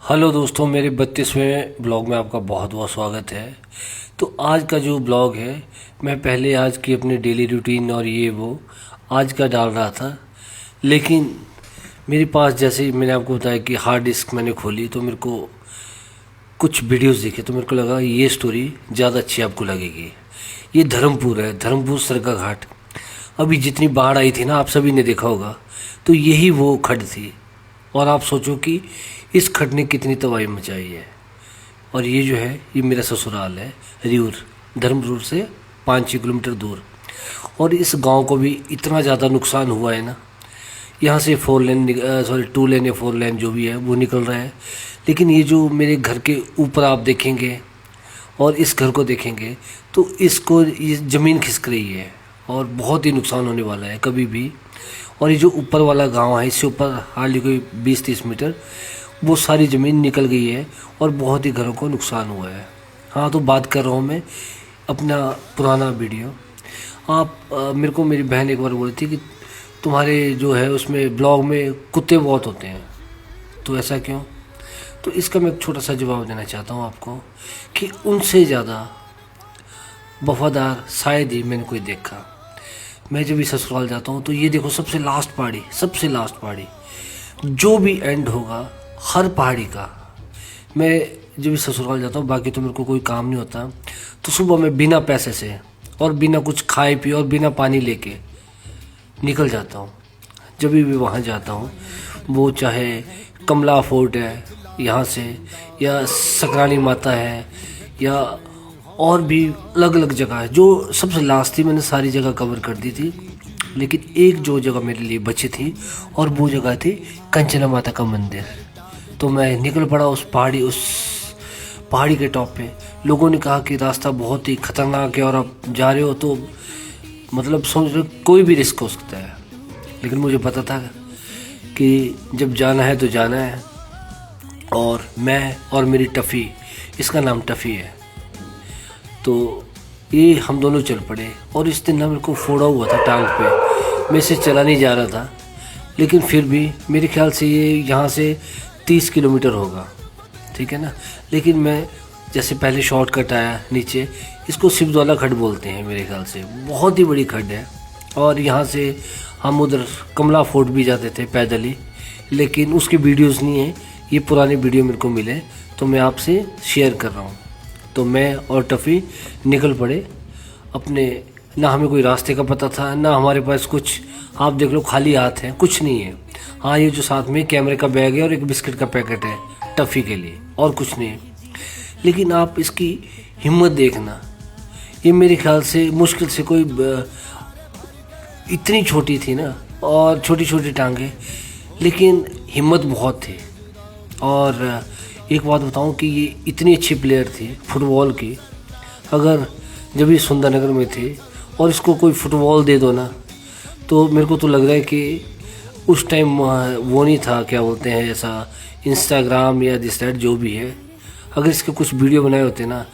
Hello दोस्तों, मेरे 32वें blog में आपका बहुत बहुत स्वागत है। तो आज का जो ब्लॉग है, मैं पहले आज की अपनी डेली रूटीन और ये वो आज का डाल रहा था, लेकिन मेरे पास जैसे ही मैंने आपको बताया कि हार्ड डिस्क मैंने खोली तो मेरे को कुछ वीडियोस दिखे, तो मेरे को लगा ये स्टोरी ज़्यादा अच्छी आपको लगेगी। ये धर्मपुर है, धर्मपुर सरका घाट। अभी जितनी बाढ़ आई थी ना, आप सभी ने देखा होगा, तो यही वो खड्ड थी। और आप सोचो कि इस खड्ड ने कितनी तबाही मचाई है। और ये जो है, ये मेरा ससुराल है, रियूर, धर्मपुर से 5-6 किलोमीटर दूर। और इस गांव को भी इतना ज़्यादा नुकसान हुआ है ना, यहाँ से 4 लेन 2 लेन या 4 लेन जो भी है वो निकल रहा है। लेकिन ये जो मेरे घर के ऊपर आप देखेंगे और इस घर को देखेंगे तो इसको ये ज़मीन खिसक रही है और बहुत ही नुकसान होने वाला है कभी भी। और ये जो ऊपर वाला गांव है, इससे ऊपर हार्डली कोई 20-30 मीटर, वो सारी ज़मीन निकल गई है और बहुत ही घरों को नुकसान हुआ है। हाँ, तो बात कर रहा हूँ मैं अपना पुराना वीडियो। मेरे को मेरी बहन एक बार बोली थी कि तुम्हारे जो है उसमें ब्लॉग में कुत्ते बहुत होते हैं, तो ऐसा क्यों? तो इसका मैं एक छोटा सा जवाब देना चाहता हूँ आपको कि उनसे ज़्यादा वफादार शायद ही मैंने कोई देखा। मैं जब भी ससुराल जाता हूँ तो ये देखो, सबसे लास्ट पहाड़ी जो भी एंड होगा हर पहाड़ी का, मैं जब भी ससुराल जाता हूँ, बाकी तो मेरे को कोई काम नहीं होता, तो सुबह मैं बिना पैसे से और बिना कुछ खाए पिए और बिना पानी लेके निकल जाता हूँ। जब भी वहाँ जाता हूँ, वो चाहे कमला फोर्ट है यहाँ से, या सकरानी माता है, या और भी अलग अलग जगह है। जो सबसे लास्ट थी, मैंने सारी जगह कवर कर दी थी, लेकिन एक जो जगह मेरे लिए बची थी और वो जगह थी कंचना माता का मंदिर। तो मैं निकल पड़ा उस पहाड़ी के टॉप पे। लोगों ने कहा कि रास्ता बहुत ही खतरनाक है और आप जा रहे हो तो मतलब समझ लो कोई भी रिस्क हो सकता है, लेकिन मुझे पता था कि जब जाना है तो जाना है। और मैं और मेरी टफ़ी, इसका नाम टफ़ी है, तो ये हम दोनों चल पड़े। और इस दिन ना मेरे को फोड़ा हुआ था टांग पे, मैं इसे चला नहीं जा रहा था, लेकिन फिर भी मेरे ख्याल से ये यहाँ से 30 किलोमीटर होगा, ठीक है ना। लेकिन मैं जैसे पहले शॉर्टकट आया नीचे, इसको सिब्जवाला खड्ड बोलते हैं मेरे ख्याल से, बहुत ही बड़ी खड्ड है। और यहाँ से हम उधर कमला फोर्ट भी जाते थे पैदल ही, लेकिन उसकी वीडियोस नहीं है, ये पुराने वीडियो मेरे को मिले तो मैं आपसे शेयर कर रहा हूँ। तो मैं और टफ़ी निकल पड़े अपने, ना हमें कोई रास्ते का पता था, ना हमारे पास कुछ, आप देख लो खाली हाथ है, कुछ नहीं है। हाँ, ये जो साथ में कैमरे का बैग है और एक बिस्किट का पैकेट है टफ़ी के लिए, और कुछ नहीं है। लेकिन आप इसकी हिम्मत देखना, ये मेरे ख्याल से मुश्किल से कोई इतनी छोटी थी ना, और छोटी छोटी टांगे, लेकिन हिम्मत बहुत थी। और एक बात बताऊं कि ये इतनी अच्छी प्लेयर थी फुटबॉल की, अगर जब ये सुंदरनगर में थे और इसको कोई फुटबॉल दे दो ना, तो मेरे को तो लग रहा है कि उस टाइम वो नहीं था, क्या बोलते हैं, ऐसा इंस्टाग्राम या दिस दैट जो भी है, अगर इसके कुछ वीडियो बनाए होते ना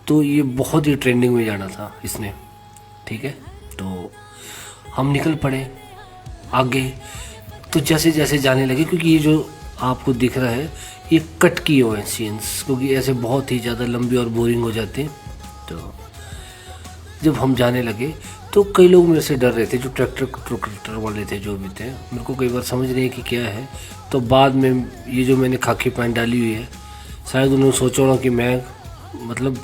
तो ये बहुत ही ट्रेंडिंग में जाना था इसने, ठीक है। तो हम निकल पड़े आगे। तो जैसे जैसे जाने लगे, क्योंकि ये जो आपको दिख रहा है ये कट किए हुए हैं सीन्स, क्योंकि ऐसे बहुत ही ज़्यादा लंबी और बोरिंग हो जाते हैं। तो जब हम जाने लगे तो कई लोग मेरे से डर रहे थे, जो ट्रैक्टर वाले थे, जो भी थे। मेरे को कई बार समझ नहीं है कि क्या है। तो बाद में ये जो मैंने खाकी पैंट डाली हुई है, शायद उन्होंने सोचा होना कि मैं, मतलब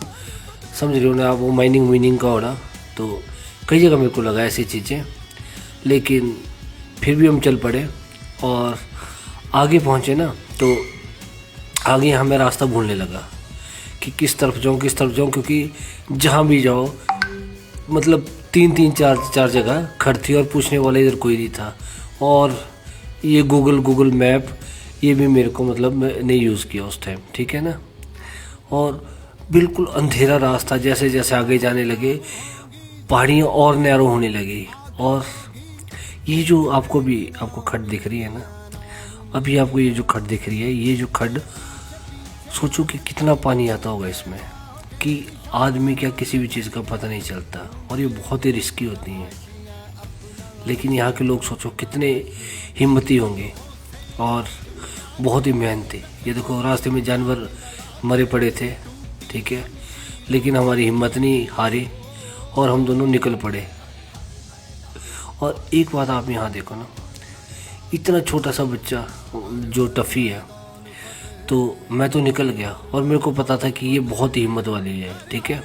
समझ रहे हो ना आप, वो माइनिंग का होना। तो कई जगह मेरे को लगा ऐसी चीज़ें, लेकिन फिर भी हम चल पड़े और आगे पहुँचे ना, तो आगे हमें रास्ता भूलने लगा कि किस तरफ जाऊँ, क्योंकि जहाँ भी जाओ मतलब 3-4 जगह खड़ थी और पूछने वाला इधर कोई नहीं था। और ये गूगल मैप ये भी मेरे को मतलब नहीं यूज़ किया उस टाइम, ठीक है ना। और बिल्कुल अंधेरा रास्ता, जैसे जैसे आगे जाने लगे पहाड़ियाँ और नैरो होने लगी। और ये जो आपको खड्ड दिख रही है ना, अभी आपको ये जो खड्ड दिख रही है, ये जो खड्ड, सोचो कि कितना पानी आता होगा इसमें, कि आदमी क्या किसी भी चीज़ का पता नहीं चलता। और ये बहुत ही रिस्की होती हैं, लेकिन यहाँ के लोग सोचो कितने हिम्मती होंगे। और बहुत ही मेहनती। ये देखो रास्ते में जानवर मरे पड़े थे, ठीक है, लेकिन हमारी हिम्मत नहीं हारी और हम दोनों निकल पड़े। और एक बात आप यहाँ देखो ना, इतना छोटा सा बच्चा जो टफ़ी है, तो मैं तो निकल गया और मेरे को पता था कि ये बहुत ही हिम्मत वाली है, ठीक है।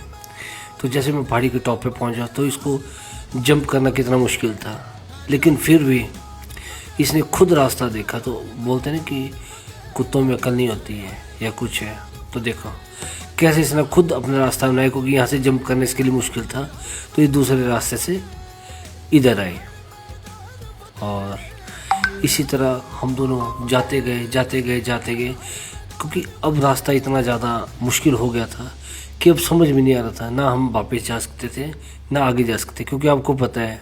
तो जैसे मैं पहाड़ी के टॉप पे पहुंचा तो इसको जंप करना कितना मुश्किल था, लेकिन फिर भी इसने खुद रास्ता देखा। तो बोलते हैं ना कि कुत्तों में अकल नहीं होती है या कुछ है, तो देखो कैसे इसने खुद अपना रास्ता बनाया, क्योंकि यहाँ से जंप करने इसके लिए मुश्किल था, तो ये दूसरे रास्ते से इधर आए। और इसी तरह हम दोनों जाते गए, क्योंकि अब रास्ता इतना ज़्यादा मुश्किल हो गया था कि अब समझ में नहीं आ रहा था, ना हम वापस जा सकते थे ना आगे जा सकते, क्योंकि आपको पता है।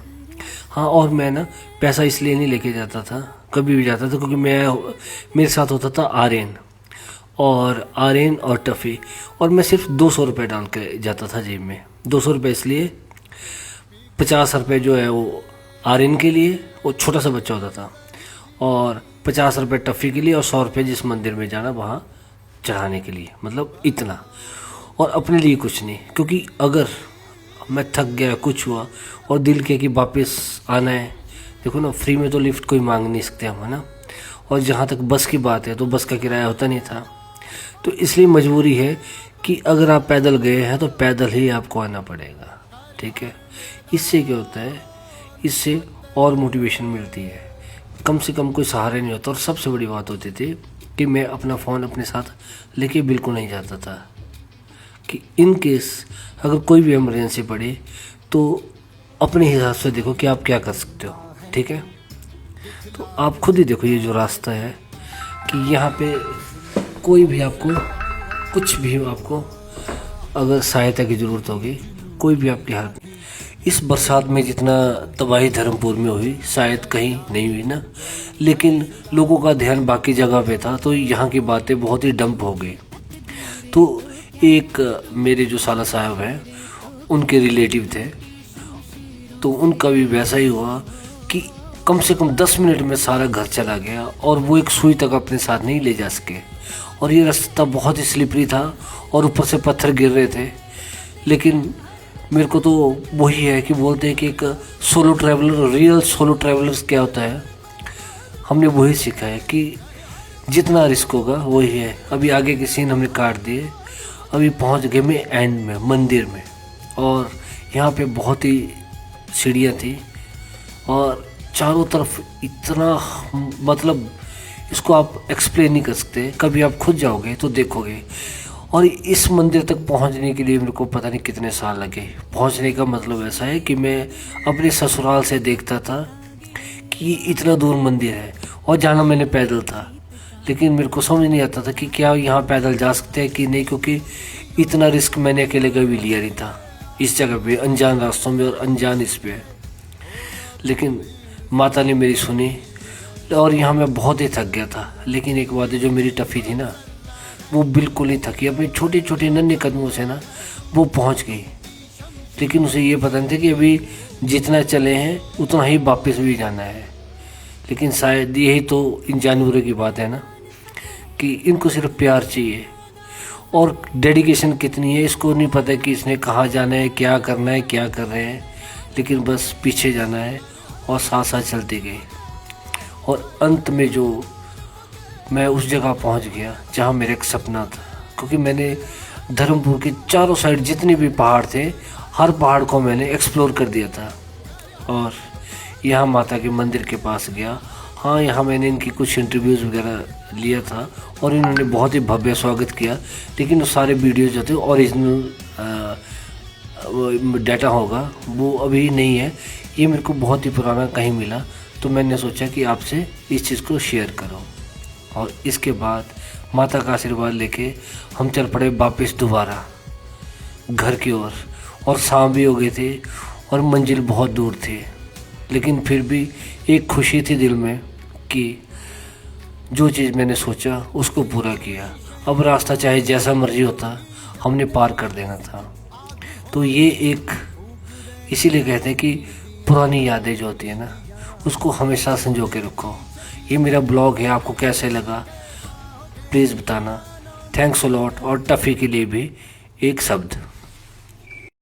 हाँ, और मैं ना पैसा इसलिए नहीं लेके जाता था, कभी भी जाता था, क्योंकि मेरे साथ होता था आर्यन और टफ़ी, और मैं सिर्फ 200 रुपये डाल के जाता था जेब में। 200 रुपये इसलिए, 50 रुपये जो है वो आर्यन के लिए, वो छोटा सा बच्चा होता था, और 50 रुपये टफ़ी के लिए, और 100 रुपये जिस मंदिर में जाना वहाँ चढ़ाने के लिए, मतलब इतना। और अपने लिए कुछ नहीं, क्योंकि अगर मैं थक गया, कुछ हुआ और दिल के कि वापस आना है, देखो ना, फ्री में तो लिफ्ट कोई मांग नहीं सकते हम, है ना। और जहाँ तक बस की बात है तो बस का किराया होता नहीं था, तो इसलिए मजबूरी है कि अगर आप पैदल गए हैं तो पैदल ही आपको आना पड़ेगा, ठीक है। इससे क्या होता है, इससे और मोटिवेशन मिलती है, कम से कम कोई सहारा नहीं होता। और सबसे बड़ी बात होती थी कि मैं अपना फ़ोन अपने साथ लेके बिल्कुल नहीं जाता था, कि इन केस अगर कोई भी इमरजेंसी पड़े तो अपने हिसाब से देखो कि आप क्या कर सकते हो, ठीक है। तो आप खुद ही देखो ये जो रास्ता है, कि यहाँ पे कोई भी आपको कुछ भी आपको अगर सहायता की ज़रूरत होगी, कोई भी आपकी हेल्प। इस बरसात में जितना तबाही धर्मपुर में हुई शायद कहीं नहीं हुई ना, लेकिन लोगों का ध्यान बाकी जगह पे था, तो यहाँ की बातें बहुत ही डंप हो गई। तो एक मेरे जो साला साहब हैं, उनके रिलेटिव थे, तो उनका भी वैसा ही हुआ कि कम से कम 10 मिनट में सारा घर चला गया, और वो एक सुई तक अपने साथ नहीं ले जा सके। और ये रास्ता बहुत ही स्लिपरी था और ऊपर से पत्थर गिर रहे थे। लेकिन मेरे को तो वही है कि बोलते हैं कि एक solo traveller, real solo travellers क्या होता है, हमने वही सीखा है कि जितना रिस्क होगा वही है। अभी आगे के सीन हमने काट दिए, अभी पहुंच गए मैं एंड में, मंदिर में, और यहाँ पे बहुत ही सीढ़ियाँ थी और चारों तरफ इतना, मतलब इसको आप एक्सप्लेन नहीं कर सकते, कभी आप खुद जाओगे तो देखोगे। और इस मंदिर तक पहुंचने के लिए मेरे को पता नहीं कितने साल लगे। पहुंचने का मतलब ऐसा है कि मैं अपने ससुराल से देखता था कि इतना दूर मंदिर है, और जाना मैंने पैदल था, लेकिन मेरे को समझ नहीं आता था कि क्या यहाँ पैदल जा सकते हैं कि नहीं, क्योंकि इतना रिस्क मैंने अकेले कभी लिया नहीं था इस जगह पे, अनजान रास्तों में और अनजान इस पे। लेकिन माता ने मेरी सुनी, और यहाँ मैं बहुत ही थक गया था। लेकिन एक बात है, जो मेरी टफ़ी थी ना, वो बिल्कुल ही थकी, अपने छोटे छोटे नन्हे कदमों से ना वो पहुँच गई। लेकिन उसे ये पता नहीं था कि अभी जितना चले हैं उतना ही वापस भी जाना है। लेकिन शायद यही तो इन जानवरों की बात है ना, कि इनको सिर्फ प्यार चाहिए, और डेडिकेशन कितनी है इसको नहीं पता कि इसने कहाँ जाना है, क्या करना है, क्या कर रहे हैं, लेकिन बस पीछे जाना है और साथ साथ चलते गए। और अंत में जो मैं उस जगह पहुंच गया जहां मेरा एक सपना था, क्योंकि मैंने धर्मपुर के चारों साइड जितने भी पहाड़ थे, हर पहाड़ को मैंने एक्सप्लोर कर दिया था। और यहाँ माता के मंदिर के पास गया। हाँ, यहाँ मैंने इनकी कुछ इंटरव्यूज़ वगैरह लिया था और इन्होंने बहुत ही भव्य स्वागत किया, लेकिन वो सारे वीडियोज़ जो थे ओरिजिनल डाटा होगा वो अभी नहीं है, ये मेरे को बहुत ही पुराना कहीं मिला, तो मैंने सोचा कि आपसे इस चीज़ को शेयर करो। और इसके बाद माता का आशीर्वाद लेके हम चल पड़े वापस दोबारा घर की ओर, और शाम भी हो गई थी और मंजिल बहुत दूर थी, लेकिन फिर भी एक खुशी थी दिल में कि जो चीज़ मैंने सोचा उसको पूरा किया। अब रास्ता चाहे जैसा मर्जी होता, हमने पार कर देना था। तो ये एक, इसीलिए कहते हैं कि पुरानी यादें जो होती है ना, उसको हमेशा संजो के रखो। ये मेरा ब्लॉग है, आपको कैसे लगा प्लीज़ बताना। Thanks a lot. और टफ़ी के लिए भी एक शब्द।